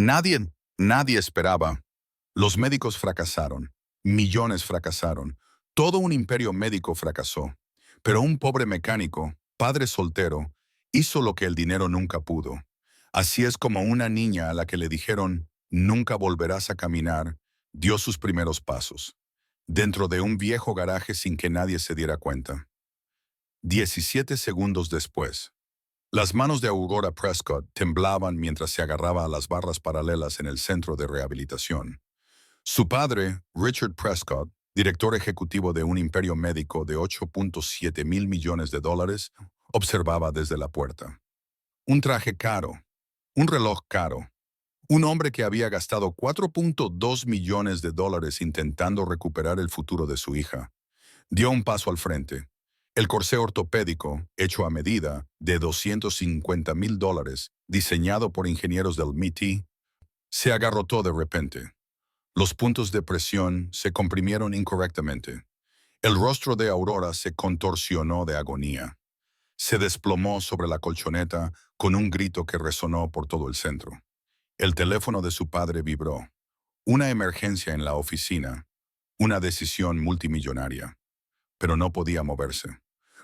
Nadie, nadie esperaba. Los médicos fracasaron. Millones fracasaron. Todo un imperio médico fracasó. Pero un pobre mecánico, padre soltero, hizo lo que el dinero nunca pudo. Así es como una niña a la que le dijeron, nunca volverás a caminar, dio sus primeros pasos. Dentro de un viejo garaje sin que nadie se diera cuenta. 17 segundos después. Las manos de Aurora Prescott temblaban mientras se agarraba a las barras paralelas en el centro de rehabilitación. Su padre, Richard Prescott, director ejecutivo de un imperio médico de 8.7 mil millones de dólares, observaba desde la puerta. Un traje caro, un reloj caro, un hombre que había gastado 4.2 millones de dólares intentando recuperar el futuro de su hija. Dio un paso al frente. El corsé ortopédico, hecho a medida, de 250 mil dólares, diseñado por ingenieros del MIT, se agarrotó de repente. Los puntos de presión se comprimieron incorrectamente. El rostro de Aurora se contorsionó de agonía. Se desplomó sobre la colchoneta con un grito que resonó por todo el centro. El teléfono de su padre vibró. Una emergencia en la oficina. Una decisión multimillonaria. Pero no podía moverse.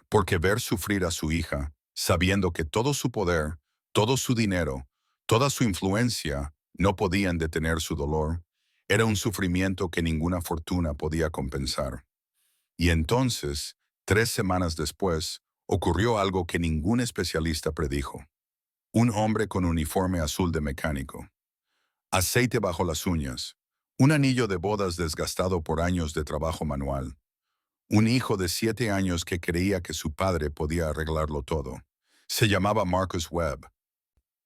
Porque ver sufrir a su hija, sabiendo que todo su poder, todo su dinero, toda su influencia no podían detener su dolor, era un sufrimiento que ninguna fortuna podía compensar. Y entonces, 3 semanas después, ocurrió algo que ningún especialista predijo. Un hombre con uniforme azul de mecánico. Aceite bajo las uñas. Un anillo de bodas desgastado por años de trabajo manual. Un hijo de 7 años que creía que su padre podía arreglarlo todo. Se llamaba Marcus Webb.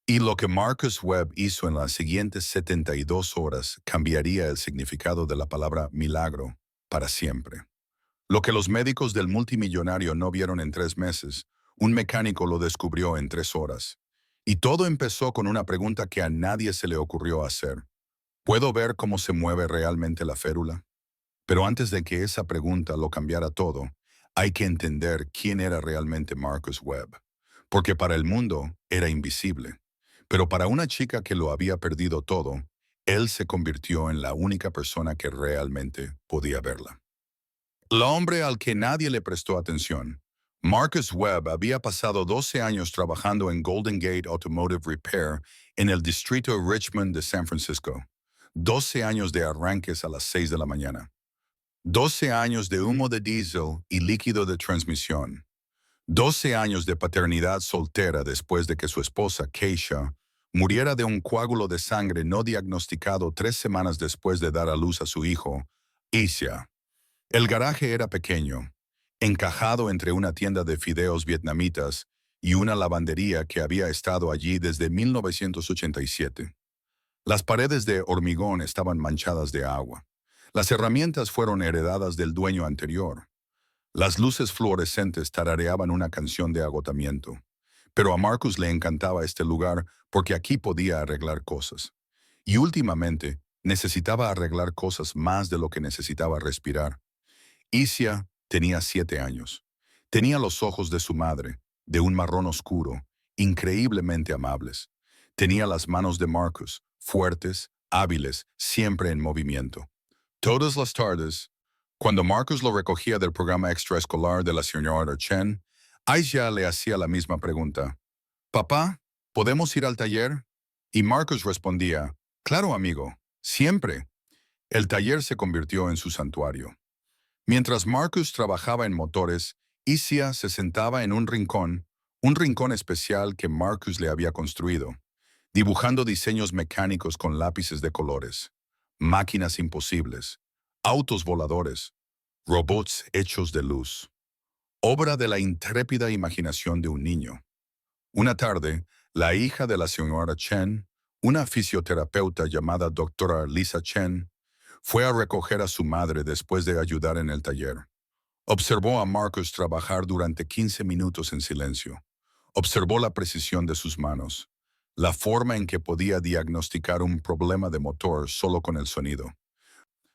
Y lo que Marcus Webb hizo en las siguientes 72 horas cambiaría el significado de la palabra milagro para siempre. Lo que los médicos del multimillonario no vieron en 3 meses, un mecánico lo descubrió en 3 horas. Y todo empezó con una pregunta que a nadie se le ocurrió hacer. ¿Puedo ver cómo se mueve realmente la férula? Pero antes de que esa pregunta lo cambiara todo, hay que entender quién era realmente Marcus Webb. Porque para el mundo era invisible. Pero para una chica que lo había perdido todo, él se convirtió en la única persona que realmente podía verla. El hombre al que nadie le prestó atención. Marcus Webb había pasado 12 años trabajando en Golden Gate Automotive Repair en el distrito Richmond de San Francisco. 12 años de arranques a las 6 de la mañana. 12 años de humo de diésel y líquido de transmisión. 12 años de paternidad soltera después de que su esposa, Keisha, muriera de un coágulo de sangre no diagnosticado 3 semanas después de dar a luz a su hijo, Isia. El garaje era pequeño, encajado entre una tienda de fideos vietnamitas y una lavandería que había estado allí desde 1987. Las paredes de hormigón estaban manchadas de agua. Las herramientas fueron heredadas del dueño anterior. Las luces fluorescentes tarareaban una canción de agotamiento. Pero a Marcus le encantaba este lugar porque aquí podía arreglar cosas. Y últimamente necesitaba arreglar cosas más de lo que necesitaba respirar. Isia tenía 7 años. Tenía los ojos de su madre, de un marrón oscuro, increíblemente amables. Tenía las manos de Marcus, fuertes, hábiles, siempre en movimiento. Todas las tardes, cuando Marcus lo recogía del programa extraescolar de la señora Chen, Aisha le hacía la misma pregunta. «Papá, ¿podemos ir al taller?» Y Marcus respondía, «Claro, amigo, siempre». El taller se convirtió en su santuario. Mientras Marcus trabajaba en motores, Isia se sentaba en un rincón especial que Marcus le había construido, dibujando diseños mecánicos con lápices de colores, máquinas imposibles, autos voladores, robots hechos de luz, obra de la intrépida imaginación de un niño. Una tarde, la hija de la señora Chen, una fisioterapeuta llamada doctora Lisa Chen, fue a recoger a su madre después de ayudar en el taller. Observó a Marcus trabajar durante 15 minutos en silencio. Observó la precisión de sus manos, la forma en que podía diagnosticar un problema de motor solo con el sonido,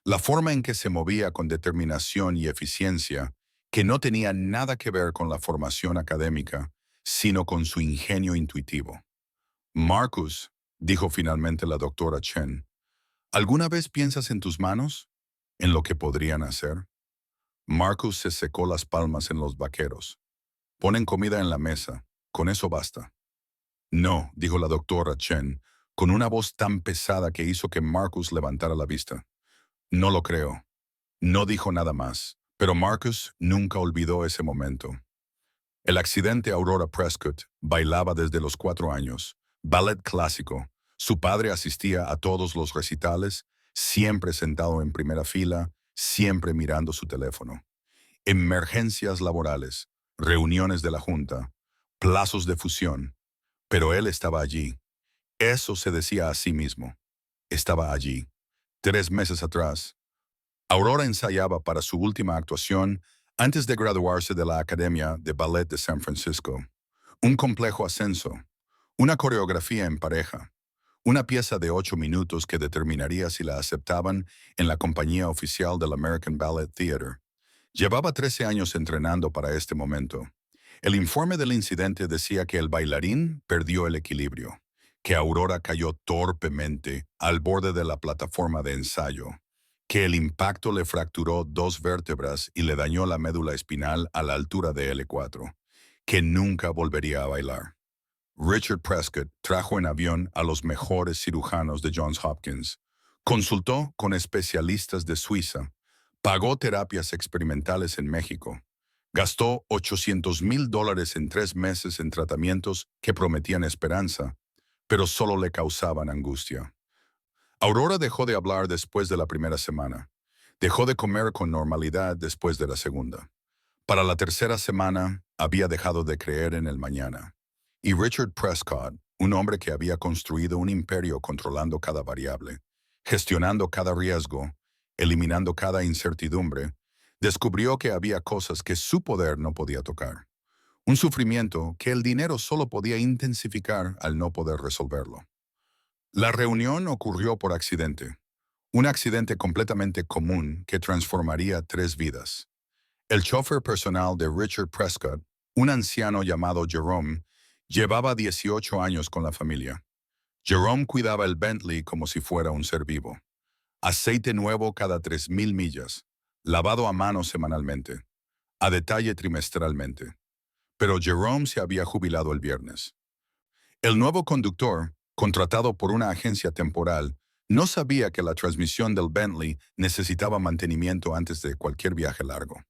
la forma en que se movía con determinación y eficiencia, que no tenía nada que ver con la formación académica, sino con su ingenio intuitivo. Marcus, dijo finalmente la doctora Chen. ¿Alguna vez piensas en tus manos? ¿En lo que podrían hacer? Marcus se secó las palmas en los vaqueros. Ponen comida en la mesa. Con eso basta. No, dijo la doctora Chen, con una voz tan pesada que hizo que Marcus levantara la vista. No lo creo. No dijo nada más, pero Marcus nunca olvidó ese momento. El accidente Aurora Prescott bailaba desde los 4 años, ballet clásico. Su padre asistía a todos los recitales, siempre sentado en primera fila, siempre mirando su teléfono. Emergencias laborales, reuniones de la junta, plazos de fusión. Pero él estaba allí. Eso se decía a sí mismo. Estaba allí. 3 meses atrás. Aurora ensayaba para su última actuación antes de graduarse de la Academia de Ballet de San Francisco. Un complejo ascenso, una coreografía en pareja, una pieza de 8 minutos que determinaría si la aceptaban en la compañía oficial del American Ballet Theater. Llevaba 13 años entrenando para este momento. El informe del incidente decía que el bailarín perdió el equilibrio, que Aurora cayó torpemente al borde de la plataforma de ensayo, que el impacto le fracturó 2 vértebras y le dañó la médula espinal a la altura de L4, que nunca volvería a bailar. Richard Prescott trajo en avión a los mejores cirujanos de Johns Hopkins, consultó con especialistas de Suiza, pagó terapias experimentales en México, gastó $800,000 en 3 meses en tratamientos que prometían esperanza, pero solo le causaban angustia. Aurora dejó de hablar después de la primera semana. Dejó de comer con normalidad después de la segunda. Para la tercera semana, había dejado de creer en el mañana. Y Richard Prescott, un hombre que había construido un imperio controlando cada variable, gestionando cada riesgo, eliminando cada incertidumbre, descubrió que había cosas que su poder no podía tocar. Un sufrimiento que el dinero solo podía intensificar al no poder resolverlo. La reunión ocurrió por accidente. Un accidente completamente común que transformaría 3 vidas. El chofer personal de Richard Prescott, un anciano llamado Jerome, llevaba 18 años con la familia. Jerome cuidaba el Bentley como si fuera un ser vivo. Aceite nuevo cada 3,000 millas, lavado a mano semanalmente, a detalle trimestralmente. Pero Jerome se había jubilado el viernes. El nuevo conductor, contratado por una agencia temporal, no sabía que la transmisión del Bentley necesitaba mantenimiento antes de cualquier viaje largo.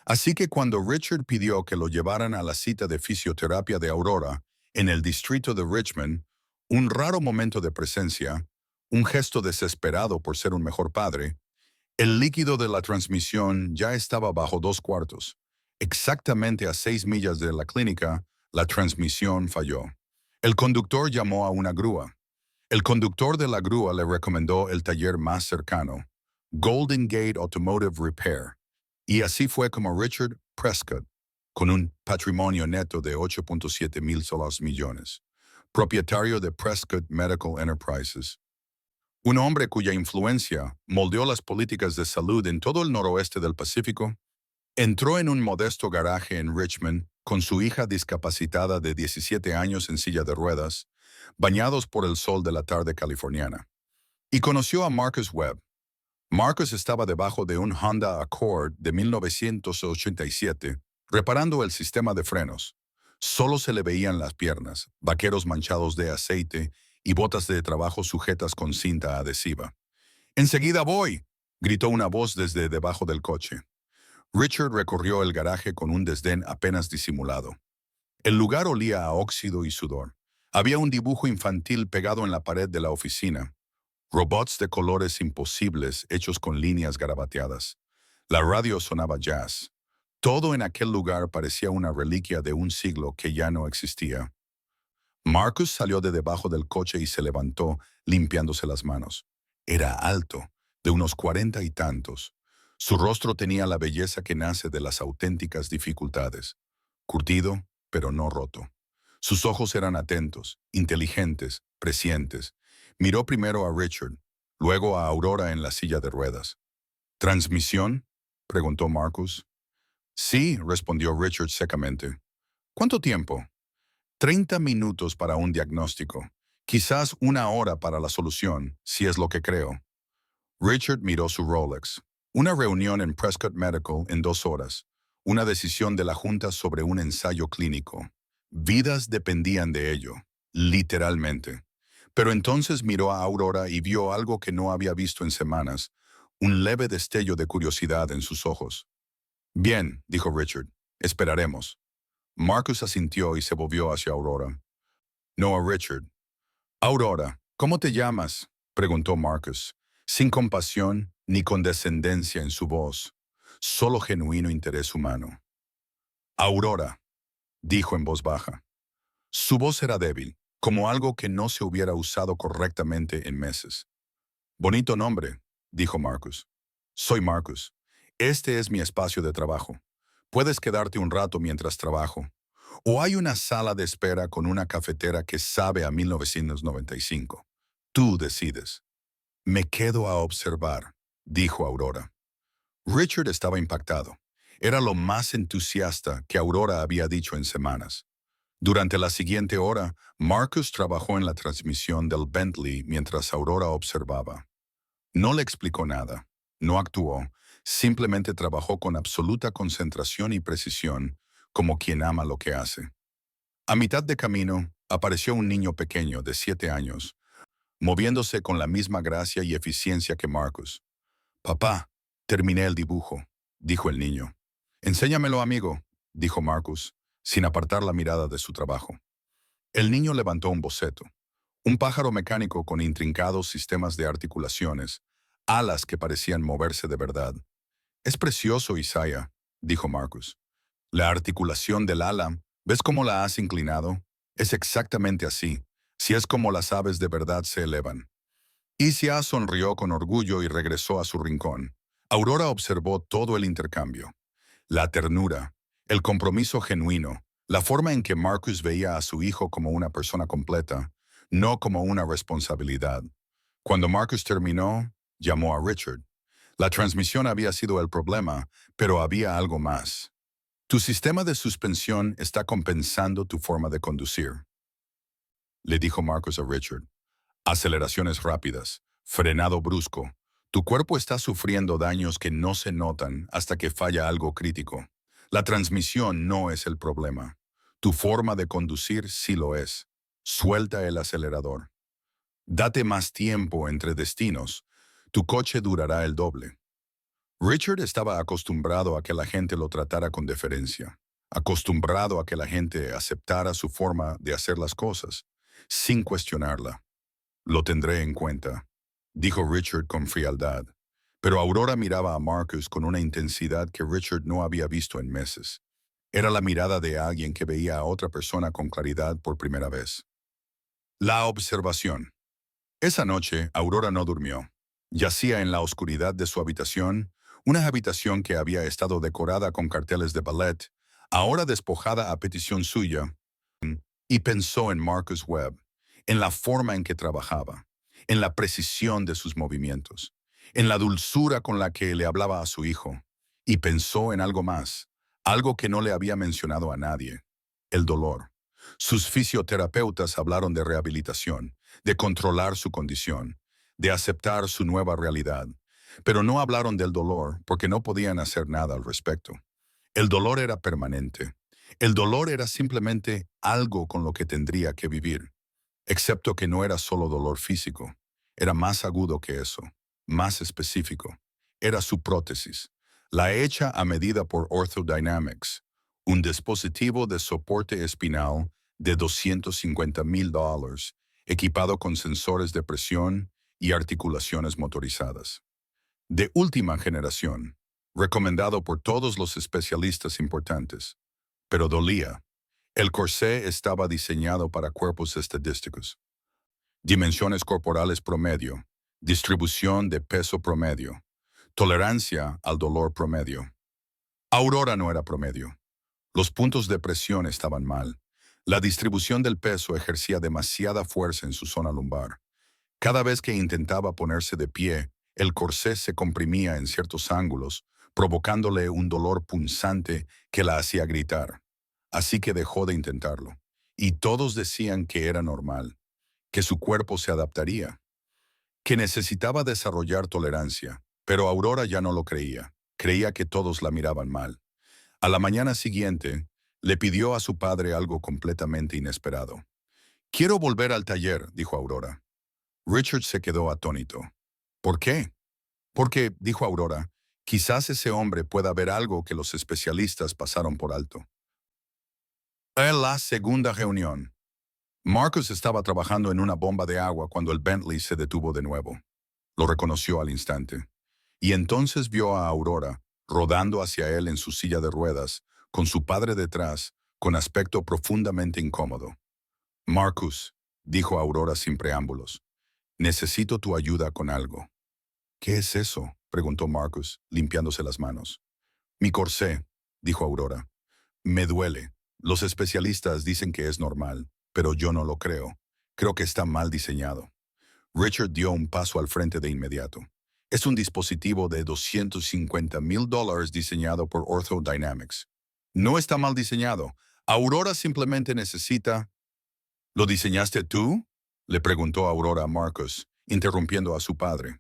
Así que cuando Richard pidió que lo llevaran a la cita de fisioterapia de Aurora, en el distrito de Richmond, un raro momento de presencia, un gesto desesperado por ser un mejor padre, el líquido de la transmisión ya estaba bajo 2/4. Exactamente a 6 millas de la clínica, la transmisión falló. El conductor llamó a una grúa. El conductor de la grúa le recomendó el taller más cercano, Golden Gate Automotive Repair. Y así fue como Richard Prescott, con un patrimonio neto de $8.7 mil millones, propietario de Prescott Medical Enterprises, un hombre cuya influencia moldeó las políticas de salud en todo el noroeste del Pacífico, entró en un modesto garaje en Richmond con su hija discapacitada de 17 años en silla de ruedas, bañados por el sol de la tarde californiana, y conoció a Marcus Webb. Marcus estaba debajo de un Honda Accord de 1987, reparando el sistema de frenos. Solo se le veían las piernas, vaqueros manchados de aceite y botas de trabajo sujetas con cinta adhesiva. «¡Enseguida voy!», gritó una voz desde debajo del coche. Richard recorrió el garaje con un desdén apenas disimulado. El lugar olía a óxido y sudor. Había un dibujo infantil pegado en la pared de la oficina. Robots de colores imposibles hechos con líneas garabateadas. La radio sonaba jazz. Todo en aquel lugar parecía una reliquia de un siglo que ya no existía. Marcus salió de debajo del coche y se levantó, limpiándose las manos. Era alto, de unos 40 y tantos. Su rostro tenía la belleza que nace de las auténticas dificultades. Curtido, pero no roto. Sus ojos eran atentos, inteligentes, prescientes. Miró primero a Richard, luego a Aurora en la silla de ruedas. «¿Transmisión?», preguntó Marcus. «Sí», respondió Richard secamente. «¿Cuánto tiempo?» 30 minutos para un diagnóstico. Quizás 1 hora para la solución, si es lo que creo. Richard miró su Rolex. Una reunión en Prescott Medical en 2 horas. Una decisión de la Junta sobre un ensayo clínico. Vidas dependían de ello, literalmente. Pero entonces miró a Aurora y vio algo que no había visto en semanas, un leve destello de curiosidad en sus ojos. Bien, dijo Richard, esperaremos. Marcus asintió y se volvió hacia Aurora. No a Richard. Aurora, ¿cómo te llamas? Preguntó Marcus, sin compasión ni condescendencia en su voz, solo genuino interés humano. Aurora, dijo en voz baja. Su voz era débil, como algo que no se hubiera usado correctamente en meses. Bonito nombre, dijo Marcus. Soy Marcus. Este es mi espacio de trabajo. Puedes quedarte un rato mientras trabajo. O hay una sala de espera con una cafetera que sabe a 1995. Tú decides. Me quedo a observar, dijo Aurora. Richard estaba impactado. Era lo más entusiasta que Aurora había dicho en semanas. Durante la siguiente hora, Marcus trabajó en la transmisión del Bentley mientras Aurora observaba. No le explicó nada, no actuó, simplemente trabajó con absoluta concentración y precisión, como quien ama lo que hace. A mitad de camino, apareció un niño pequeño de 7 años, moviéndose con la misma gracia y eficiencia que Marcus. Papá, terminé el dibujo, dijo el niño. Enséñamelo, amigo, dijo Marcus, sin apartar la mirada de su trabajo. El niño levantó un boceto. Un pájaro mecánico con intrincados sistemas de articulaciones, alas que parecían moverse de verdad. Es precioso, Isaiah, dijo Marcus. La articulación del ala, ¿ves cómo la has inclinado? Es exactamente así, si es como las aves de verdad se elevan. Isia sonrió con orgullo y regresó a su rincón. Aurora observó todo el intercambio. La ternura, el compromiso genuino, la forma en que Marcus veía a su hijo como una persona completa, no como una responsabilidad. Cuando Marcus terminó, llamó a Richard. La transmisión había sido el problema, pero había algo más. Tu sistema de suspensión está compensando tu forma de conducir, le dijo Marcus a Richard. Aceleraciones rápidas, frenado brusco. Tu cuerpo está sufriendo daños que no se notan hasta que falla algo crítico. La transmisión no es el problema. Tu forma de conducir sí lo es. Suelta el acelerador. Date más tiempo entre destinos. Tu coche durará el doble. Richard estaba acostumbrado a que la gente lo tratara con deferencia, acostumbrado a que la gente aceptara su forma de hacer las cosas, sin cuestionarla. Lo tendré en cuenta, dijo Richard con frialdad. Pero Aurora miraba a Marcus con una intensidad que Richard no había visto en meses. Era la mirada de alguien que veía a otra persona con claridad por primera vez. La observación. Esa noche, Aurora no durmió. Yacía en la oscuridad de su habitación, una habitación que había estado decorada con carteles de ballet, ahora despojada a petición suya, y pensó en Marcus Webb, en la forma en que trabajaba, en la precisión de sus movimientos, en la dulzura con la que le hablaba a su hijo, y pensó en algo más, algo que no le había mencionado a nadie, el dolor. Sus fisioterapeutas hablaron de rehabilitación, de controlar su condición, de aceptar su nueva realidad, pero no hablaron del dolor porque no podían hacer nada al respecto. El dolor era permanente. El dolor era simplemente algo con lo que tendría que vivir, excepto que no era solo dolor físico, era más agudo que eso, más específico. Era su prótesis, la hecha a medida por Orthodynamics, un dispositivo de soporte espinal de $250,000, equipado con sensores de presión y articulaciones motorizadas. De última generación, recomendado por todos los especialistas importantes, pero dolía. El corsé estaba diseñado para cuerpos estadísticos. Dimensiones corporales promedio, distribución de peso promedio, tolerancia al dolor promedio. Aurora no era promedio. Los puntos de presión estaban mal. La distribución del peso ejercía demasiada fuerza en su zona lumbar. Cada vez que intentaba ponerse de pie, el corsé se comprimía en ciertos ángulos, provocándole un dolor punzante que la hacía gritar. Así que dejó de intentarlo. Y todos decían que era normal, que su cuerpo se adaptaría, que necesitaba desarrollar tolerancia, pero Aurora ya no lo creía. Creía que todos la miraban mal. A la mañana siguiente, le pidió a su padre algo completamente inesperado. «Quiero volver al taller», dijo Aurora. Richard se quedó atónito. «¿Por qué?» «Porque», dijo Aurora, «quizás ese hombre pueda ver algo que los especialistas pasaron por alto». En la segunda reunión, Marcus estaba trabajando en una bomba de agua cuando el Bentley se detuvo de nuevo. Lo reconoció al instante. Y entonces vio a Aurora rodando hacia él en su silla de ruedas, con su padre detrás, con aspecto profundamente incómodo. «Marcus», dijo Aurora sin preámbulos, «necesito tu ayuda con algo». «¿Qué es eso?», preguntó Marcus, limpiándose las manos. «Mi corsé», dijo Aurora. «Me duele. Los especialistas dicen que es normal, pero yo no lo creo. Creo que está mal diseñado». Richard dio un paso al frente de inmediato. «Es un dispositivo de $250,000 diseñado por Orthodynamics. No está mal diseñado. Aurora simplemente necesita...» «¿Lo diseñaste tú?», le preguntó Aurora a Marcus, interrumpiendo a su padre.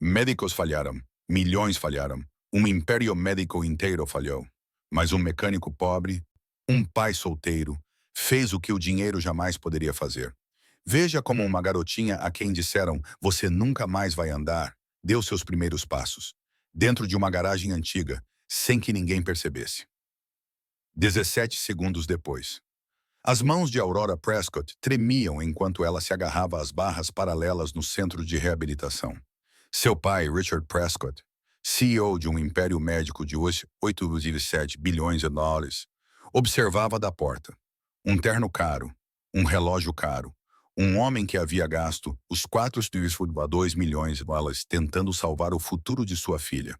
«Médicos fallaram, milhões fallaram, imperio médico inteiro falhou. Mas mecânico pobre, pai solteiro, fez o que o dinheiro jamais poderia fazer. Veja como uma garotinha a quem disseram você nunca mais vai andar, deu seus primeiros passos, dentro de uma garagem antiga, sem que ninguém percebesse». 17 segundos depois. As mãos de Aurora Prescott tremiam enquanto ela se agarrava às barras paralelas no centro de reabilitação. Seu pai, Richard Prescott, CEO de império médico de hoje 8,7 bilhões de dólares, observava da porta. Terno caro, relógio caro, homem que havia gasto os 4,2 milhões de dólares tentando salvar o futuro de sua filha.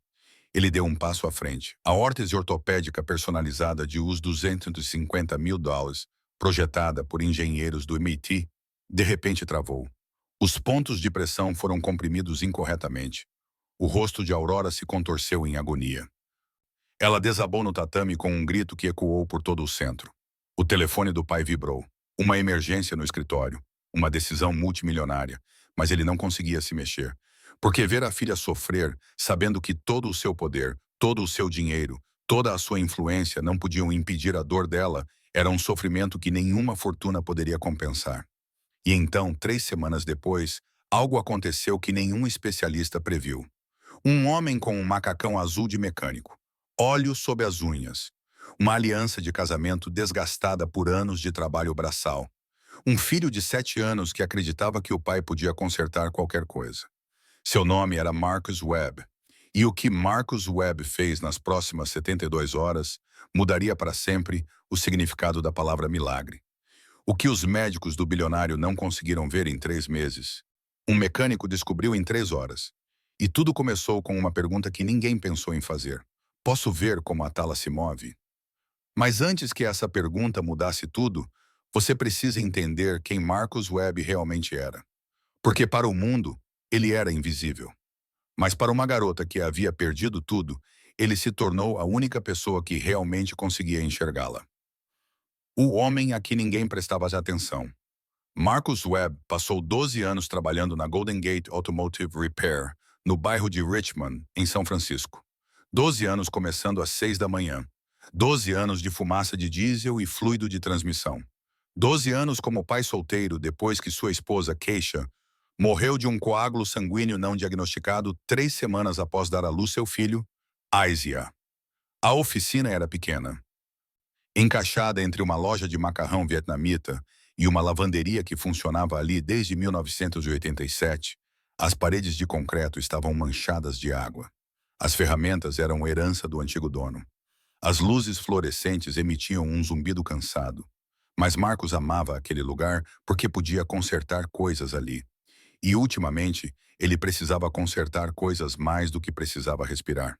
Ele deu um passo à frente. A órtese ortopédica personalizada de uns $250,000, projetada por engenheiros do MIT, de repente travou. Os pontos de pressão foram comprimidos incorretamente. O rosto de Aurora se contorceu em agonia. Ela desabou no tatame com um grito que ecoou por todo o centro. O telefone do pai vibrou. Uma emergência no escritório. Uma decisão multimilionária. Mas ele não conseguia se mexer. Porque ver a filha sofrer, sabendo que todo o seu poder, todo o seu dinheiro, toda a sua influência não podiam impedir a dor dela, era um sofrimento que nenhuma fortuna poderia compensar. E então, 3 semanas depois, algo aconteceu que nenhum especialista previu. Homem com macacão azul de mecânico, olhos sob as unhas, uma aliança de casamento desgastada por anos de trabalho braçal, filho de 7 anos que acreditava que o pai podia consertar qualquer coisa. Seu nome era Marcus Webb, e o que Marcus Webb fez nas próximas 72 horas mudaria para sempre o significado da palavra milagre. O que os médicos do bilionário não conseguiram ver em 3 meses, mecânico descobriu em 3 horas. E tudo começou com uma pergunta que ninguém pensou em fazer. Posso ver como a tala se move? Mas antes que essa pergunta mudasse tudo, você precisa entender quem Marcus Webb realmente era. Porque para o mundo, ele era invisível. Mas para uma garota que havia perdido tudo, ele se tornou a única pessoa que realmente conseguia enxergá-la. O homem a que ninguém prestava atenção. Marcus Webb passou 12 anos trabalhando na Golden Gate Automotive Repair, no bairro de Richmond, em São Francisco. 12 anos começando às 6 da manhã. 12 anos de fumaça de diesel e fluido de transmissão. 12 anos como pai solteiro depois que sua esposa, Keisha, morreu de um coágulo sanguíneo não diagnosticado 3 semanas após dar à luz seu filho, Aisia. A oficina era pequena. Encaixada entre uma loja de macarrão vietnamita e uma lavanderia que funcionava ali desde 1987, as paredes de concreto estavam manchadas de água. As ferramentas eram herança do antigo dono. As luzes fluorescentes emitiam um zumbido cansado. Mas Marcus amava aquele lugar porque podia consertar coisas ali. E, ultimamente, ele precisava consertar coisas mais do que precisava respirar.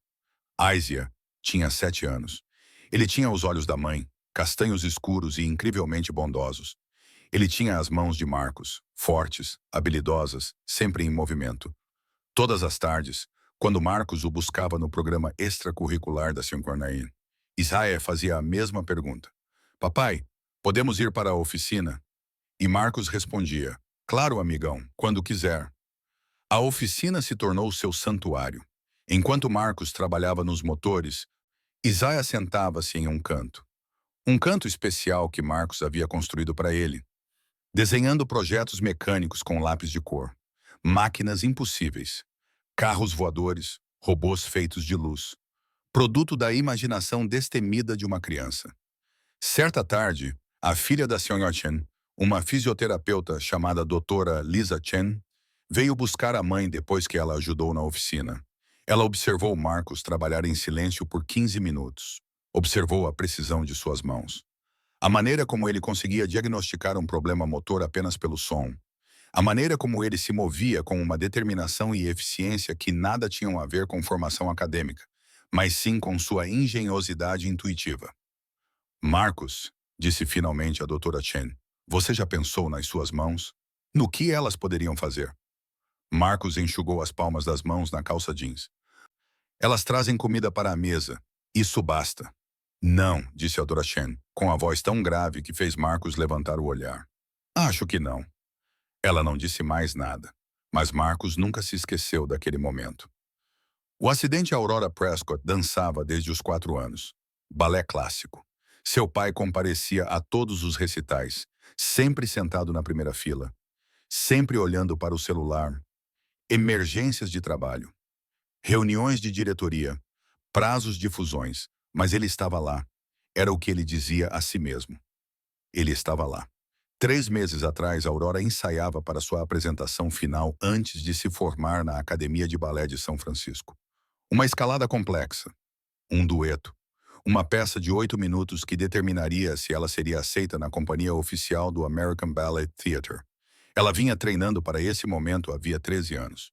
Aisia tinha 7 anos. Ele tinha os olhos da mãe, castanhos escuros e incrivelmente bondosos. Ele tinha as mãos de Marcus, fortes, habilidosas, sempre em movimento. Todas as tardes, quando Marcus o buscava no programa extracurricular da Synchronine, Isaiah fazia a mesma pergunta. Papai, podemos ir para a oficina? E Marcus respondia, Claro, amigão, quando quiser. A oficina se tornou seu santuário. Enquanto Marcos trabalhava nos motores, Isaiah sentava-se em um canto especial que Marcos havia construído para ele, desenhando projetos mecânicos com lápis de cor, máquinas impossíveis, carros voadores, robôs feitos de luz, produto da imaginação destemida de uma criança. Certa tarde, a filha da Sra. Chen, uma fisioterapeuta chamada Doutora Lisa Chen, veio buscar a mãe depois que ela ajudou na oficina. Ela observou Marcos trabalhar em silêncio por 15 minutos. Observou a precisão de suas mãos. A maneira como ele conseguia diagnosticar um problema motor apenas pelo som. A maneira como ele se movia com uma determinação e eficiência que nada tinham a ver com formação acadêmica, mas sim com sua engenhosidade intuitiva. Marcos, disse finalmente a doutora Chen, você já pensou nas suas mãos? No que elas poderiam fazer? Marcos enxugou as palmas das mãos na calça jeans. Elas trazem comida para a mesa. Isso basta. Não, disse a doutora Chen, com a voz tão grave que fez Marcos levantar o olhar. Acho que não. Ela não disse mais nada, mas Marcos nunca se esqueceu daquele momento. O acidente Aurora Prescott dançava desde os 4 anos. Balé clássico. Seu pai comparecia a todos os recitais, sempre sentado na primeira fila, sempre olhando para o celular. Emergências de trabalho, reuniões de diretoria, prazos de fusões, mas ele estava lá. Era o que ele dizia a si mesmo. Ele estava lá. 3 meses atrás, Aurora ensaiava para sua apresentação final antes de se formar na Academia de Balé de São Francisco. Uma escalada complexa, um dueto, uma peça de 8 minutos que determinaria se ela seria aceita na companhia oficial do American Ballet Theatre. Ela vinha treinando para esse momento havia 13 anos.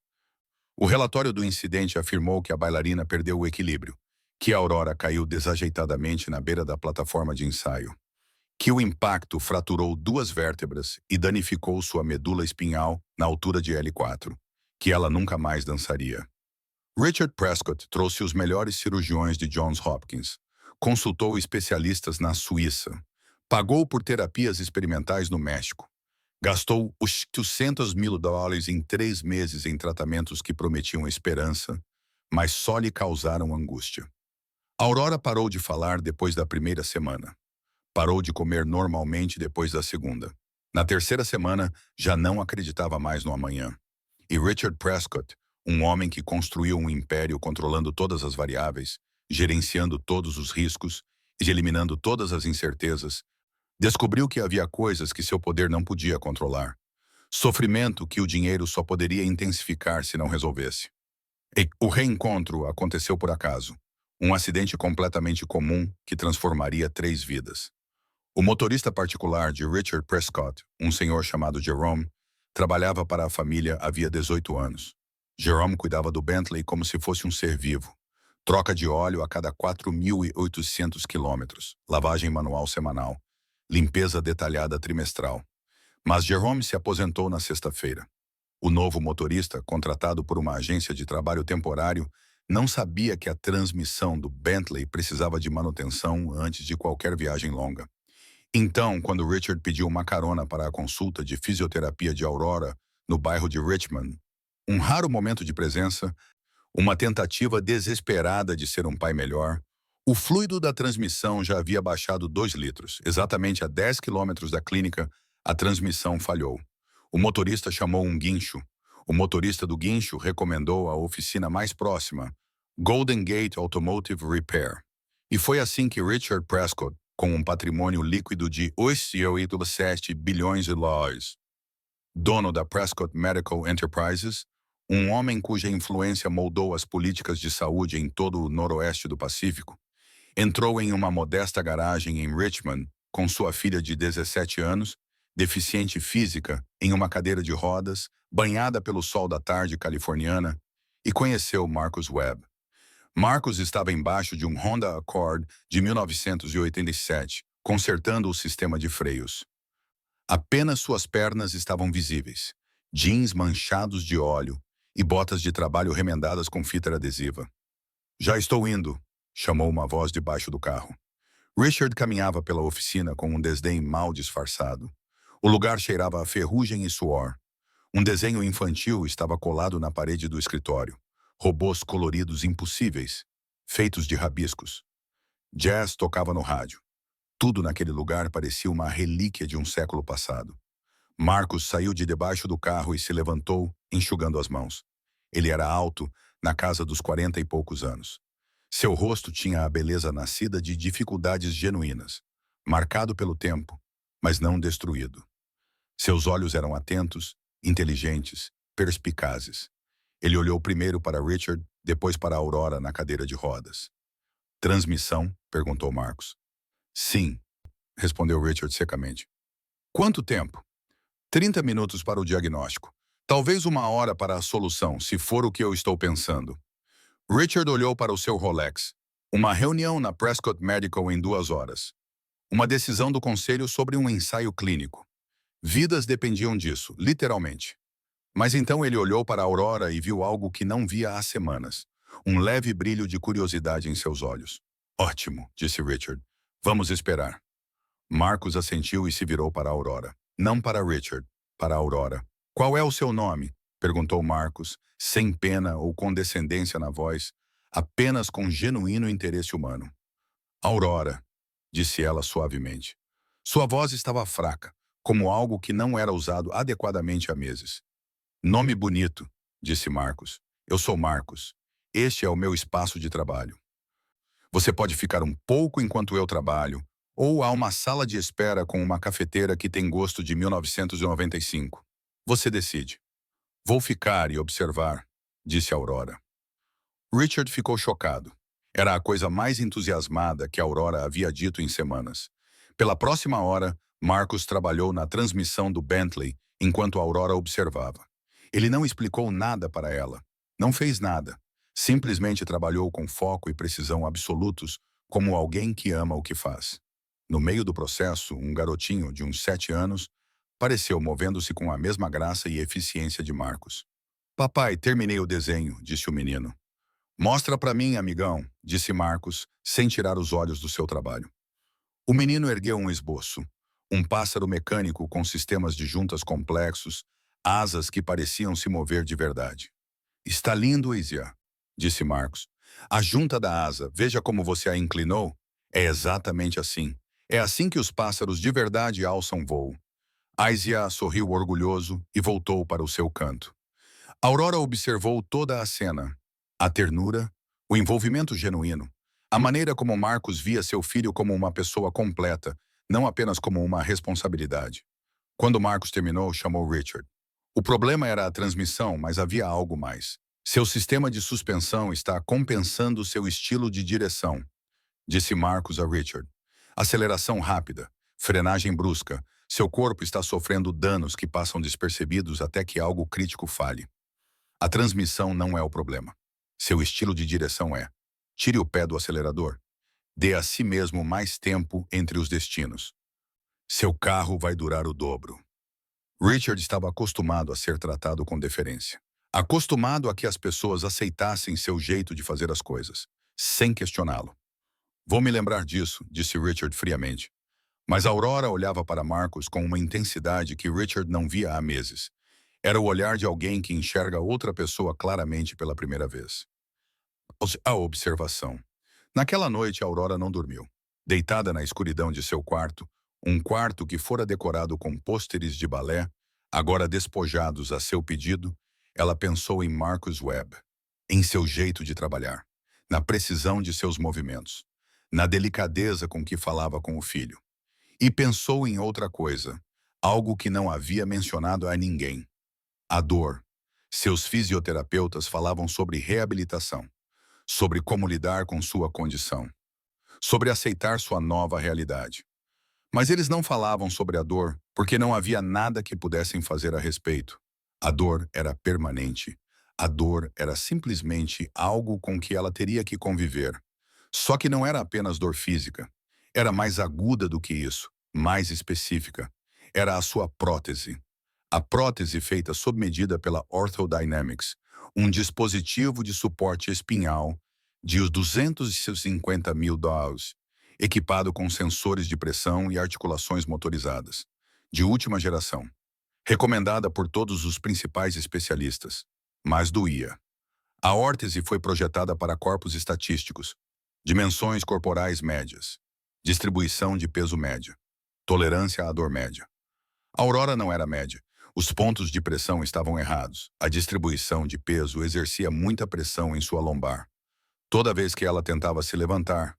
O relatório do incidente afirmou que a bailarina perdeu o equilíbrio, que a Aurora caiu desajeitadamente na beira da plataforma de ensaio, que o impacto fraturou 2 vértebras e danificou sua medula espinhal na altura de L4, que ela nunca mais dançaria. Richard Prescott trouxe os melhores cirurgiões de Johns Hopkins, consultou especialistas na Suíça, pagou por terapias experimentais no México, gastou os $800.000 em 3 meses em tratamentos que prometiam esperança, mas só lhe causaram angústia. Aurora parou de falar depois da primeira semana. Parou de comer normalmente depois da segunda. Na terceira semana, já não acreditava mais no amanhã. E Richard Prescott, um homem que construiu um império controlando todas as variáveis, gerenciando todos os riscos e eliminando todas as incertezas, descobriu que havia coisas que seu poder não podia controlar. Sofrimento que o dinheiro só poderia intensificar se não resolvesse. E o reencontro aconteceu por acaso. Um acidente completamente comum que transformaria 3 vidas. O motorista particular de Richard Prescott, um senhor chamado Jerome, trabalhava para a família havia 18 anos. Jerome cuidava do Bentley como se fosse um ser vivo. Troca de óleo a cada 4.800 quilômetros, lavagem manual semanal, limpeza detalhada trimestral. Mas Jerome se aposentou na sexta-feira. O novo motorista, contratado por uma agência de trabalho temporário, não sabia que a transmissão do Bentley precisava de manutenção antes de qualquer viagem longa. Então, quando Richard pediu uma carona para a consulta de fisioterapia de Aurora, no bairro de Richmond, um raro momento de presença, uma tentativa desesperada de ser um pai melhor, o fluido da transmissão já havia baixado 2 litros. Exatamente a 10 quilômetros da clínica, a transmissão falhou. O motorista chamou um guincho. O motorista do guincho recomendou a oficina mais próxima, Golden Gate Automotive Repair. E foi assim que Richard Prescott, com um patrimônio líquido de 8,7 bilhões de dólares, dono da Prescott Medical Enterprises, um homem cuja influência moldou as políticas de saúde em todo o noroeste do Pacífico, entrou em uma modesta garagem em Richmond com sua filha de 17 anos, deficiente física, em uma cadeira de rodas, banhada pelo sol da tarde californiana, e conheceu Marcus Webb. Marcus estava embaixo de um Honda Accord de 1987, consertando o sistema de freios. Apenas suas pernas estavam visíveis, jeans manchados de óleo e botas de trabalho remendadas com fita adesiva. Já estou indo, chamou uma voz debaixo do carro. Richard caminhava pela oficina com um desdém mal disfarçado. O lugar cheirava a ferrugem e suor, Um desenho infantil estava colado na parede do escritório. Robôs coloridos impossíveis, feitos de rabiscos. Jazz tocava no rádio. Tudo naquele lugar parecia uma relíquia de um século passado. Marcos saiu de debaixo do carro e se levantou, enxugando as mãos. Ele era alto, na casa dos 40 e poucos anos. Seu rosto tinha a beleza nascida de dificuldades genuínas, marcado pelo tempo, mas não destruído. Seus olhos eram atentos, inteligentes, perspicazes. Ele olhou primeiro para Richard, depois para Aurora na cadeira de rodas. Transmissão? Perguntou Marcos. Sim, respondeu Richard secamente. Quanto tempo? 30 minutos para o diagnóstico. Talvez 1 hora para a solução, se for o que eu estou pensando. Richard olhou para o seu Rolex. Uma reunião na Prescott Medical em 2 horas. Uma decisão do conselho sobre um ensaio clínico. Vidas dependiam disso, literalmente. Mas então ele olhou para Aurora e viu algo que não via há semanas. Um leve brilho de curiosidade em seus olhos. Ótimo, disse Richard. Vamos esperar. Marcos assentiu e se virou para Aurora. Não para Richard, para Aurora. Qual é o seu nome? Perguntou Marcos, sem pena ou condescendência na voz, apenas com genuíno interesse humano. Aurora, disse ela suavemente. Sua voz estava fraca, como algo que não era usado adequadamente há meses. Nome bonito, disse Marcos. Eu sou Marcos. Este é o meu espaço de trabalho. Você pode ficar um pouco enquanto eu trabalho, ou há uma sala de espera com uma cafeteira que tem gosto de 1995. Você decide. Vou ficar e observar, disse Aurora. Richard ficou chocado. Era a coisa mais entusiasmada que Aurora havia dito em semanas. Pela próxima hora, Marcos trabalhou na transmissão do Bentley enquanto Aurora observava. Ele não explicou nada para ela. Não fez nada. Simplesmente trabalhou com foco e precisão absolutos, como alguém que ama o que faz. No meio do processo, um garotinho de uns 7 anos pareceu movendo-se com a mesma graça e eficiência de Marcos. Papai, terminei o desenho, disse o menino. Mostra para mim, amigão, disse Marcos, sem tirar os olhos do seu trabalho. O menino ergueu um esboço. Um pássaro mecânico com sistemas de juntas complexos, asas que pareciam se mover de verdade. Está lindo, Isia, disse Marcos. A junta da asa, veja como você a inclinou? É exatamente assim. É assim que os pássaros de verdade alçam voo. Isia sorriu orgulhoso e voltou para o seu canto. Aurora observou toda a cena. A ternura, o envolvimento genuíno, a maneira como Marcos via seu filho como uma pessoa completa, não apenas como uma responsabilidade. Quando Marcos terminou, chamou Richard. O problema era a transmissão, mas havia algo mais. Seu sistema de suspensão está compensando seu estilo de direção, disse Marcos a Richard. Aceleração rápida, frenagem brusca. Seu corpo está sofrendo danos que passam despercebidos até que algo crítico falhe. A transmissão não é o problema. Seu estilo de direção é: tire o pé do acelerador. Dê a si mesmo mais tempo entre os destinos. Seu carro vai durar o dobro. Richard estava acostumado a ser tratado com deferência. Acostumado a que as pessoas aceitassem seu jeito de fazer as coisas, sem questioná-lo. Vou me lembrar disso, disse Richard friamente. Mas Aurora olhava para Marcos com uma intensidade que Richard não via há meses. Era o olhar de alguém que enxerga outra pessoa claramente pela primeira vez. A observação. Naquela noite, Aurora não dormiu. Deitada na escuridão de seu quarto, um quarto que fora decorado com pôsteres de balé, agora despojados a seu pedido, ela pensou em Marcus Webb, em seu jeito de trabalhar, na precisão de seus movimentos, na delicadeza com que falava com o filho. E pensou em outra coisa, algo que não havia mencionado a ninguém. A dor. Seus fisioterapeutas falavam sobre reabilitação, sobre como lidar com sua condição, sobre aceitar sua nova realidade. Mas eles não falavam sobre a dor porque não havia nada que pudessem fazer a respeito. A dor era permanente. A dor era simplesmente algo com que ela teria que conviver. Só que não era apenas dor física. Era mais aguda do que isso, mais específica. Era a sua prótese. A prótese feita sob medida pela Orthodynamics, um dispositivo de suporte espinhal de uns $250 mil, equipado com sensores de pressão e articulações motorizadas, de última geração. recomendada por todos os principais especialistas, mas doía. A órtese foi projetada para corpos estatísticos, dimensões corporais médias, distribuição de peso média, tolerância à dor média. A Aurora não era média. Os pontos de pressão estavam errados. A distribuição de peso exercia muita pressão em sua lombar. Toda vez que ela tentava se levantar,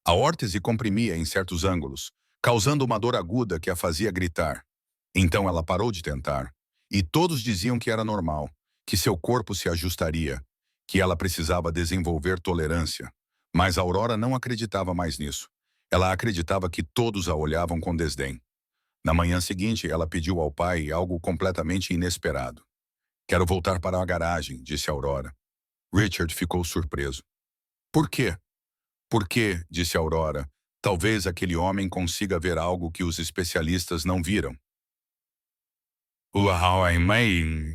a órtese comprimia em certos ângulos, causando uma dor aguda que a fazia gritar. Então ela parou de tentar, e todos diziam que era normal, que seu corpo se ajustaria, que ela precisava desenvolver tolerância. Mas a Aurora não acreditava mais nisso. Ela acreditava que todos a olhavam com desdém. Na manhã seguinte, ela pediu ao pai algo completamente inesperado. "Quero voltar para a garagem", disse a Aurora. Richard ficou surpreso. "Por quê?" "Por quê?", disse a Aurora. "Talvez aquele homem consiga ver algo que os especialistas não viram."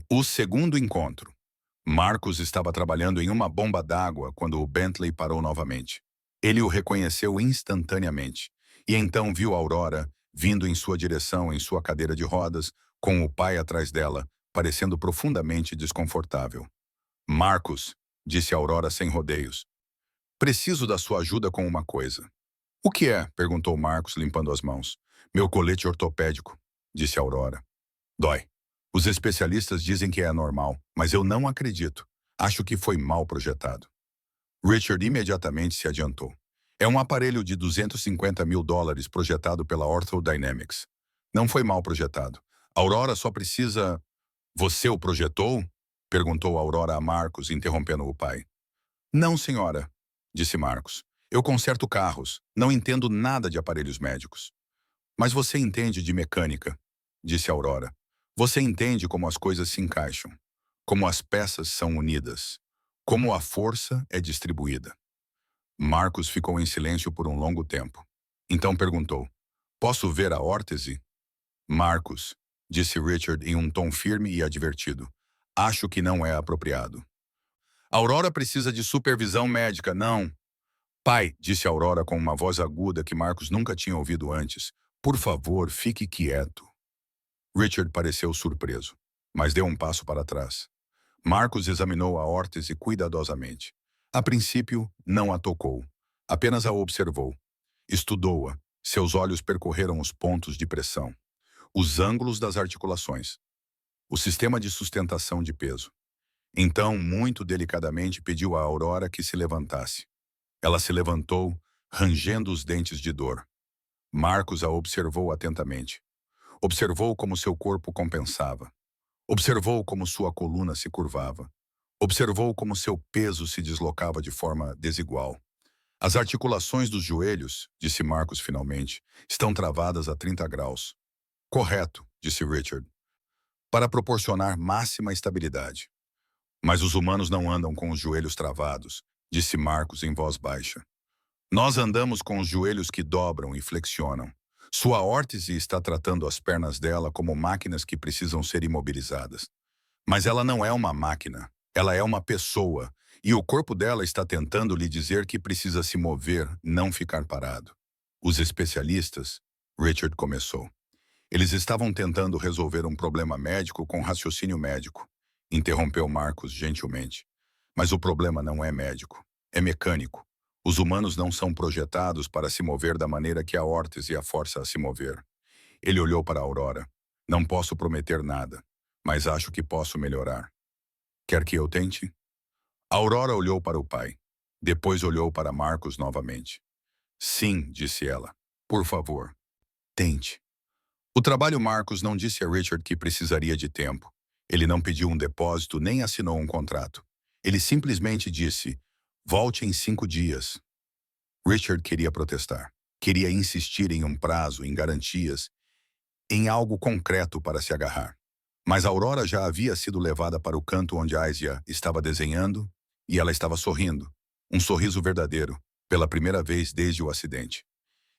O segundo encontro. Marcos estava trabalhando em uma bomba d'água quando o Bentley parou novamente. Ele o reconheceu instantaneamente, e então viu a Aurora vindo em sua direção em sua cadeira de rodas, com o pai atrás dela, parecendo profundamente desconfortável. "Marcos", disse a Aurora sem rodeios, "preciso da sua ajuda com uma coisa." "O que é?", perguntou Marcos, limpando as mãos. "Meu colete ortopédico", disse a Aurora. "Dói. Os especialistas dizem que é normal, mas eu não acredito. Acho que foi mal projetado." Richard imediatamente se adiantou. "É um aparelho de $250.000 projetado pela Orthodynamics. Não foi mal projetado. A Aurora só precisa..." "Você o projetou?", perguntou a Aurora a Marcos, interrompendo o pai. "Não, senhora", disse Marcos. "Eu conserto carros. Não entendo nada de aparelhos médicos." "Mas você entende de mecânica", disse a Aurora. "Você entende como as coisas se encaixam, como as peças são unidas, como a força é distribuída." Marcos ficou em silêncio por um longo tempo. Então perguntou: "Posso ver a órtese?" "Marcos", disse Richard em um tom firme e advertido, "acho que não é apropriado." "A Aurora precisa de supervisão médica, não." "Pai", disse a Aurora com uma voz aguda que Marcos nunca tinha ouvido antes, "por favor, fique quieto." Richard pareceu surpreso, mas deu um passo para trás. Marcos examinou a órtese cuidadosamente. A princípio, não a tocou. Apenas a observou. Estudou-a. Seus olhos percorreram os pontos de pressão, os ângulos das articulações, o sistema de sustentação de peso. Então, muito delicadamente, pediu à Aurora que se levantasse. Ela se levantou, rangendo os dentes de dor. Marcos a observou atentamente. Observou como seu corpo compensava. Observou como sua coluna se curvava. Observou como seu peso se deslocava de forma desigual. "As articulações dos joelhos", disse Marcos finalmente, "estão travadas a 30 graus. "Correto", disse Richard, "para proporcionar máxima estabilidade." "Mas os humanos não andam com os joelhos travados", disse Marcos em voz baixa. "Nós andamos com os joelhos que dobram e flexionam. Sua órtese está tratando as pernas dela como máquinas que precisam ser imobilizadas. Mas ela não é uma máquina, ela é uma pessoa, e o corpo dela está tentando lhe dizer que precisa se mover, não ficar parado." "Os especialistas", Richard começou. "Eles estavam tentando resolver um problema médico com raciocínio médico", interrompeu Marcos gentilmente. "Mas o problema não é médico, é mecânico. Os humanos não são projetados para se mover da maneira que a órtese a força a se mover." Ele olhou para a Aurora. "Não posso prometer nada, mas acho que posso melhorar. Quer que eu tente?" A Aurora olhou para o pai. Depois olhou para Marcos novamente. "Sim", disse ela. "Por favor, tente." O trabalho Marcos não disse a Richard que precisaria de tempo. Ele não pediu um depósito nem assinou um contrato. Ele simplesmente disse: "Volte em 5 dias." Richard queria protestar. Queria insistir em um prazo, em garantias, em algo concreto para se agarrar. Mas a Aurora já havia sido levada para o canto onde Aisia estava desenhando, e ela estava sorrindo. Um sorriso verdadeiro, pela primeira vez desde o acidente.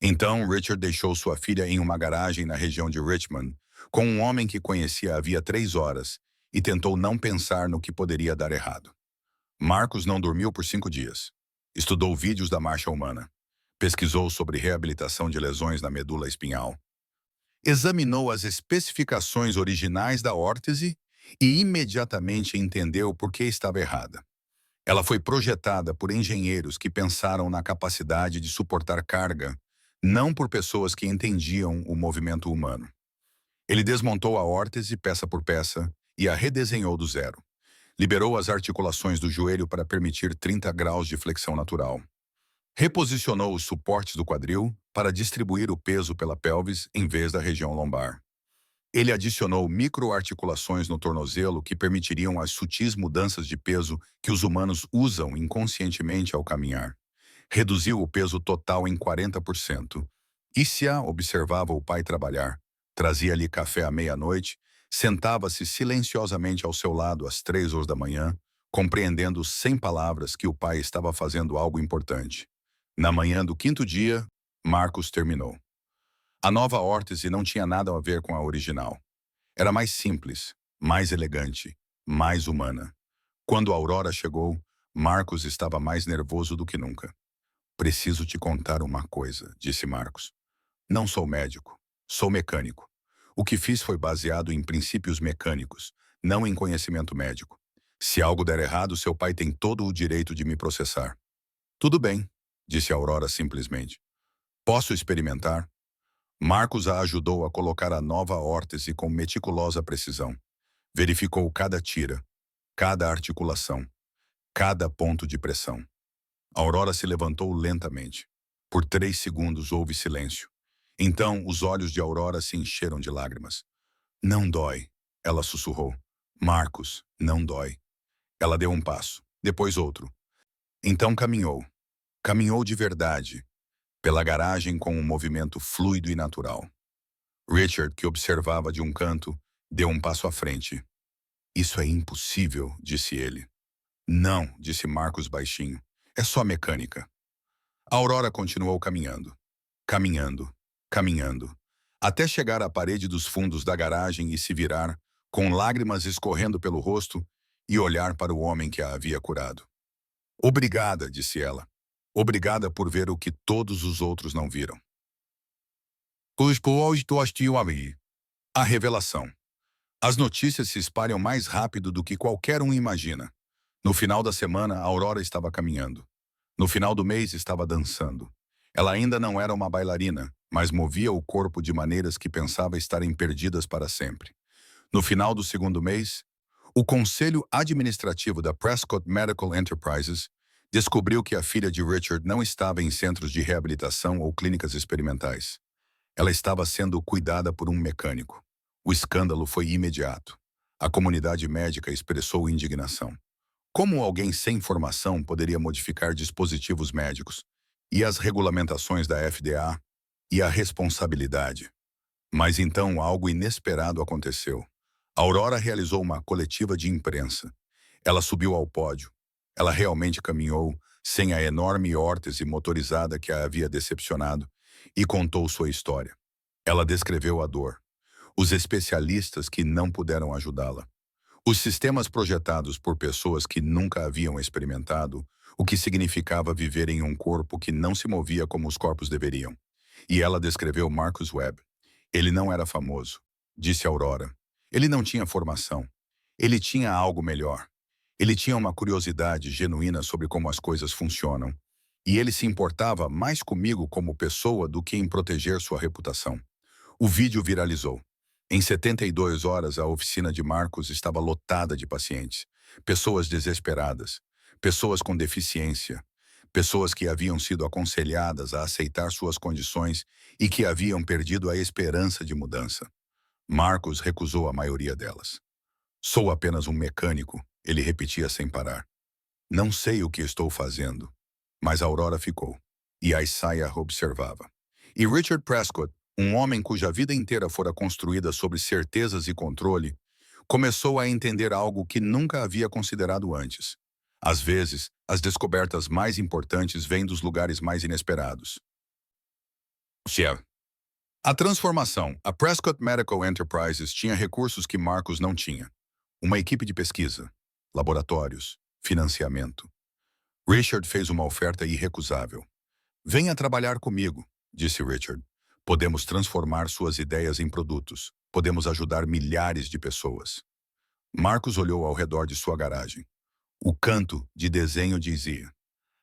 Então, Richard deixou sua filha em uma garagem na região de Richmond, com um homem que conhecia havia 3 horas, e tentou não pensar no que poderia dar errado. Marcos não dormiu por 5 dias. Estudou vídeos da marcha humana. Pesquisou sobre reabilitação de lesões na medula espinhal. Examinou as especificações originais da órtese e imediatamente entendeu por que estava errada. Ela foi projetada por engenheiros que pensaram na capacidade de suportar carga, não por pessoas que entendiam o movimento humano. Ele desmontou a órtese peça por peça e a redesenhou do zero. Liberou as articulações do joelho para permitir 30 graus de flexão natural. Reposicionou os suportes do quadril para distribuir o peso pela pelvis em vez da região lombar. Ele adicionou microarticulações no tornozelo que permitiriam as sutis mudanças de peso que os humanos usam inconscientemente ao caminhar. Reduziu o peso total em 40%. Isia observava o pai trabalhar, trazia-lhe café à meia-noite, sentava-se silenciosamente ao seu lado às 3 horas da manhã, compreendendo sem palavras que o pai estava fazendo algo importante. Na manhã do quinto dia, Marcos terminou. A nova órtese não tinha nada a ver com a original. Era mais simples, mais elegante, mais humana. Quando a Aurora chegou, Marcos estava mais nervoso do que nunca. "Preciso te contar uma coisa", disse Marcos. "Não sou médico, sou mecânico. O que fiz foi baseado em princípios mecânicos, não em conhecimento médico. Se algo der errado, seu pai tem todo o direito de me processar." "Tudo bem", disse Aurora simplesmente. "Posso experimentar?" Marcos a ajudou a colocar a nova órtese com meticulosa precisão. Verificou cada tira, cada articulação, cada ponto de pressão. Aurora se levantou lentamente. Por 3 segundos houve silêncio. Então, os olhos de Aurora se encheram de lágrimas. "Não dói", ela sussurrou. "Marcos, não dói." Ela deu um passo, depois outro. Então caminhou. Caminhou de verdade, pela garagem com um movimento fluido e natural. Richard, que observava de um canto, deu um passo à frente. "Isso é impossível", disse ele. "Não", disse Marcos baixinho. "É só mecânica." A Aurora continuou caminhando. Caminhando, caminhando, até chegar à parede dos fundos da garagem e se virar, com lágrimas escorrendo pelo rosto, e olhar para o homem que a havia curado. "Obrigada", disse ela. "Obrigada por ver o que todos os outros não viram." A revelação. As notícias se espalham mais rápido do que qualquer um imagina. No final da semana, a Aurora estava caminhando. No final do mês, estava dançando. Ela ainda não era uma bailarina, mas movia o corpo de maneiras que pensava estarem perdidas para sempre. No final do segundo mês, o Conselho Administrativo da Prescott Medical Enterprises descobriu que a filha de Richard não estava em centros de reabilitação ou clínicas experimentais. Ela estava sendo cuidada por um mecânico. O escândalo foi imediato. A comunidade médica expressou indignação. Como alguém sem formação poderia modificar dispositivos médicos? E as regulamentações da FDA? E a responsabilidade? Mas então algo inesperado aconteceu. A Aurora realizou uma coletiva de imprensa. Ela subiu ao pódio. Ela realmente caminhou, sem a enorme órtese motorizada que a havia decepcionado, e contou sua história. Ela descreveu a dor, os especialistas que não puderam ajudá-la, os sistemas projetados por pessoas que nunca haviam experimentado o que significava viver em um corpo que não se movia como os corpos deveriam. E ela descreveu Marcus Webb. Ele não era famoso, disse Aurora. Ele não tinha formação. Ele tinha algo melhor. Ele tinha uma curiosidade genuína sobre como as coisas funcionam. E ele se importava mais comigo como pessoa do que em proteger sua reputação. O vídeo viralizou. Em 72 horas, a oficina de Marcos estava lotada de pacientes. Pessoas desesperadas. Pessoas com deficiência. Pessoas que haviam sido aconselhadas a aceitar suas condições e que haviam perdido a esperança de mudança. Marcos recusou a maioria delas. "Sou apenas um mecânico", ele repetia sem parar. "Não sei o que estou fazendo." Mas a Aurora ficou. E a Isaiah observava. E Richard Prescott, um homem cuja vida inteira fora construída sobre certezas e controle, começou a entender algo que nunca havia considerado antes. Às vezes, as descobertas mais importantes vêm dos lugares mais inesperados. A transformação. A Prescott Medical Enterprises tinha recursos que Marcos não tinha. Uma equipe de pesquisa, laboratórios, financiamento. Richard fez uma oferta irrecusável. "Venha trabalhar comigo", disse Richard. Podemos transformar suas ideias em produtos. Podemos ajudar milhares de pessoas. Marcos olhou ao redor de sua garagem. O canto de desenho dizia: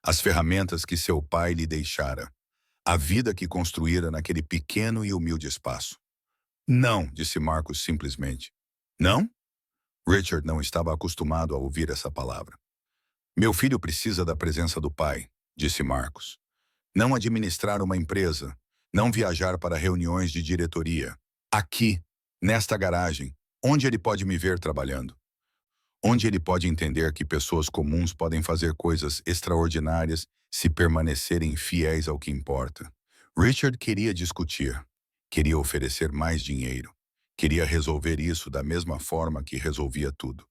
as ferramentas que seu pai lhe deixara. A vida que construíra naquele pequeno e humilde espaço. Não, disse Marcos simplesmente. Não? Richard não estava acostumado a ouvir essa palavra. Meu filho precisa da presença do pai, disse Marcos. Não administrar uma empresa, não viajar para reuniões de diretoria. Aqui, nesta garagem, onde ele pode me ver trabalhando. Onde ele pode entender que pessoas comuns podem fazer coisas extraordinárias se permanecerem fiéis ao que importa. Richard queria discutir, queria oferecer mais dinheiro, queria resolver isso da mesma forma que resolvia tudo.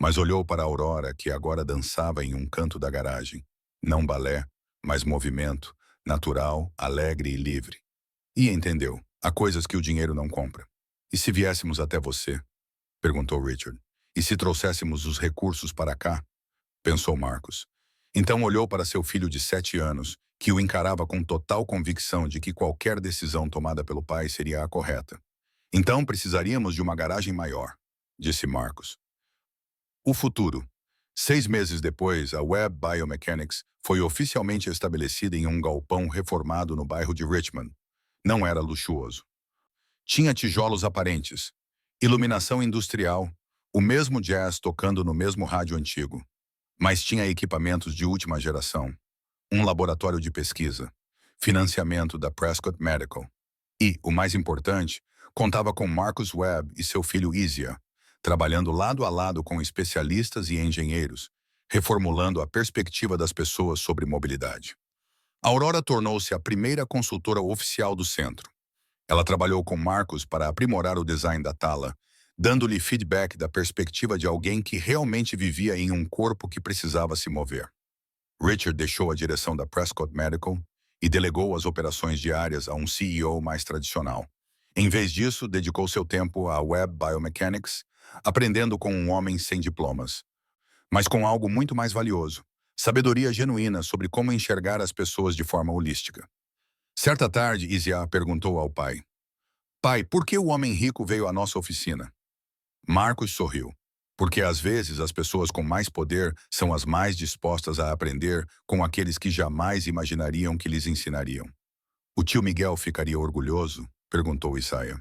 Mas olhou para Aurora, que agora dançava em um canto da garagem. Não balé, mas movimento, natural, alegre e livre. E entendeu, há coisas que o dinheiro não compra. E se viéssemos até você? Perguntou Richard. E se trouxéssemos os recursos para cá? Pensou Marcos. Então olhou para seu filho de 7 anos, que o encarava com total convicção de que qualquer decisão tomada pelo pai seria a correta. Então precisaríamos de uma garagem maior, disse Marcos. O futuro. 6 meses depois, a Webb Biomechanics foi oficialmente estabelecida em um galpão reformado no bairro de Richmond. Não era luxuoso. Tinha tijolos aparentes, iluminação industrial, o mesmo jazz tocando no mesmo rádio antigo. Mas tinha equipamentos de última geração, um laboratório de pesquisa, financiamento da Prescott Medical. E, o mais importante, contava com Marcus Webb e seu filho Isia, trabalhando lado a lado com especialistas e engenheiros, reformulando a perspectiva das pessoas sobre mobilidade. A Aurora tornou-se a primeira consultora oficial do centro. Ela trabalhou com Marcus para aprimorar o design da tala, dando-lhe feedback da perspectiva de alguém que realmente vivia em um corpo que precisava se mover. Richard deixou a direção da Prescott Medical e delegou as operações diárias a um CEO mais tradicional. Em vez disso, dedicou seu tempo à Webb Biomechanics, aprendendo com um homem sem diplomas, mas com algo muito mais valioso: sabedoria genuína sobre como enxergar as pessoas de forma holística. Certa tarde, Isia perguntou ao pai: Pai, por que o homem rico veio à nossa oficina? Marcos sorriu. Porque às vezes as pessoas com mais poder são as mais dispostas a aprender com aqueles que jamais imaginariam que lhes ensinariam. O tio Miguel ficaria orgulhoso? Perguntou Isaiah.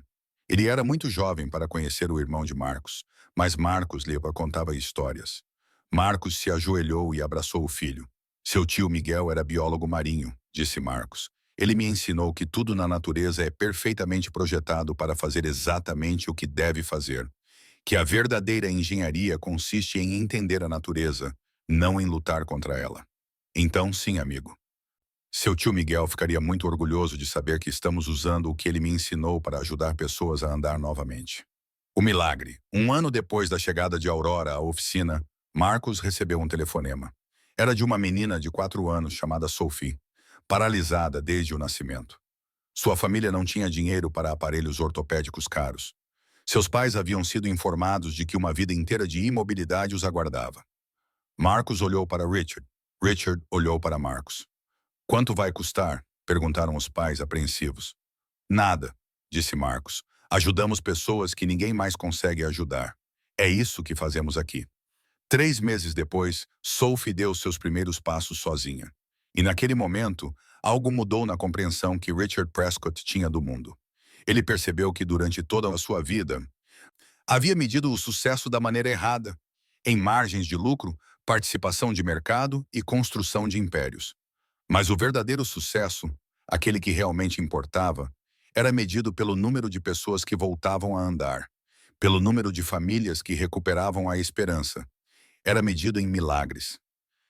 Ele era muito jovem para conhecer o irmão de Marcos, mas Marcos lhe contava histórias. Marcos se ajoelhou e abraçou o filho. Seu tio Miguel era biólogo marinho, disse Marcos. Ele me ensinou que tudo na natureza é perfeitamente projetado para fazer exatamente o que deve fazer. Que a verdadeira engenharia consiste em entender a natureza, não em lutar contra ela. Então, sim, amigo. Seu tio Miguel ficaria muito orgulhoso de saber que estamos usando o que ele me ensinou para ajudar pessoas a andar novamente. O milagre. 1 ano depois da chegada de Aurora à oficina, Marcos recebeu um telefonema. Era de uma menina de 4 anos chamada Sophie, paralisada desde o nascimento. Sua família não tinha dinheiro para aparelhos ortopédicos caros. Seus pais haviam sido informados de que uma vida inteira de imobilidade os aguardava. Marcos olhou para Richard. Richard olhou para Marcos. Quanto vai custar? Perguntaram os pais apreensivos. Nada, disse Marcos. Ajudamos pessoas que ninguém mais consegue ajudar. É isso que fazemos aqui. 3 meses depois, Sophie deu seus primeiros passos sozinha. E naquele momento, algo mudou na compreensão que Richard Prescott tinha do mundo. Ele percebeu que durante toda a sua vida, havia medido o sucesso da maneira errada, em margens de lucro, participação de mercado e construção de impérios. Mas o verdadeiro sucesso, aquele que realmente importava, era medido pelo número de pessoas que voltavam a andar, pelo número de famílias que recuperavam a esperança. Era medido em milagres.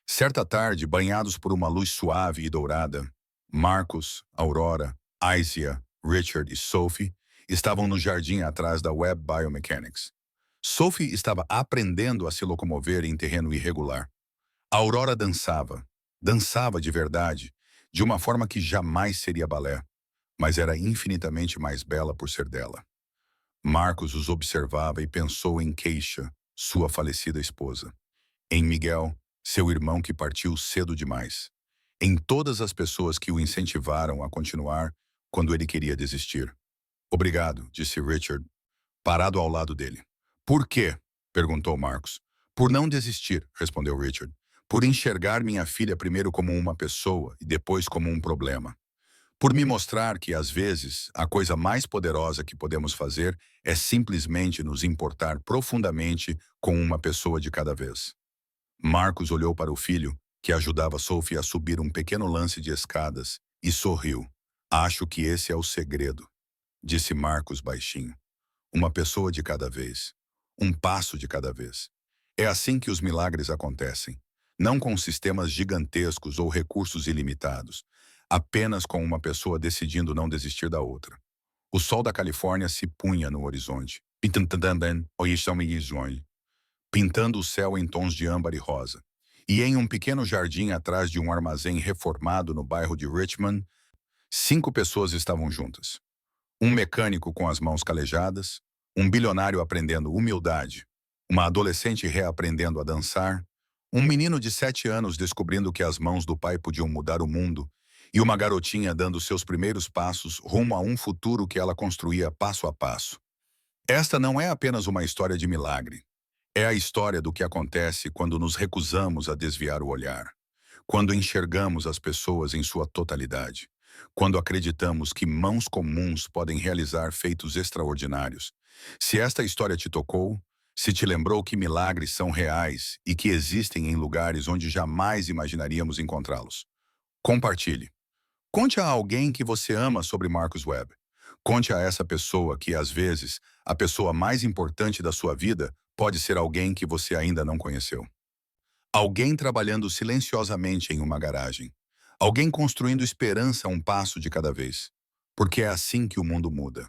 Certa tarde, banhados por uma luz suave e dourada, Marcos, Aurora, Isia, Richard e Sophie estavam no jardim atrás da Webb Biomechanics. Sophie estava aprendendo a se locomover em terreno irregular. A Aurora dançava de verdade, de uma forma que jamais seria balé, mas era infinitamente mais bela por ser dela. Marcos os observava e pensou em Keisha, sua falecida esposa. Em Miguel, seu irmão que partiu cedo demais. Em todas as pessoas que o incentivaram a continuar, quando ele queria desistir. Obrigado, disse Richard, parado ao lado dele. Por quê? Perguntou Marcos. Por não desistir, respondeu Richard. Por enxergar minha filha primeiro como uma pessoa e depois como um problema. Por me mostrar que, às vezes, a coisa mais poderosa que podemos fazer é simplesmente nos importar profundamente com uma pessoa de cada vez. Marcos olhou para o filho, que ajudava Sophie a subir um pequeno lance de escadas, e sorriu. Acho que esse é o segredo, disse Marcos baixinho. Uma pessoa de cada vez. Um passo de cada vez. É assim que os milagres acontecem. Não com sistemas gigantescos ou recursos ilimitados. Apenas com uma pessoa decidindo não desistir da outra. O sol da Califórnia se punha no horizonte. Pintando o céu em tons de âmbar e rosa. E em um pequeno jardim atrás de um armazém reformado no bairro de Richmond, 5 pessoas estavam juntas. Um mecânico com as mãos calejadas, um bilionário aprendendo humildade, uma adolescente reaprendendo a dançar, um menino de 7 anos descobrindo que as mãos do pai podiam mudar o mundo, e uma garotinha dando seus primeiros passos rumo a um futuro que ela construía passo a passo. Esta não é apenas uma história de milagre. É a história do que acontece quando nos recusamos a desviar o olhar, quando enxergamos as pessoas em sua totalidade, quando acreditamos que mãos comuns podem realizar feitos extraordinários. Se esta história te tocou, se te lembrou que milagres são reais e que existem em lugares onde jamais imaginaríamos encontrá-los, compartilhe. Conte a alguém que você ama sobre Marcus Webb. Conte a essa pessoa que, às vezes, a pessoa mais importante da sua vida pode ser alguém que você ainda não conheceu. Alguém trabalhando silenciosamente em uma garagem. Alguém construindo esperança um passo de cada vez. Porque é assim que o mundo muda.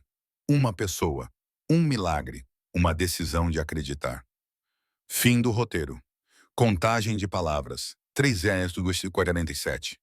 Uma pessoa, um milagre, uma decisão de acreditar. Fim do roteiro. Contagem de palavras. 3:47.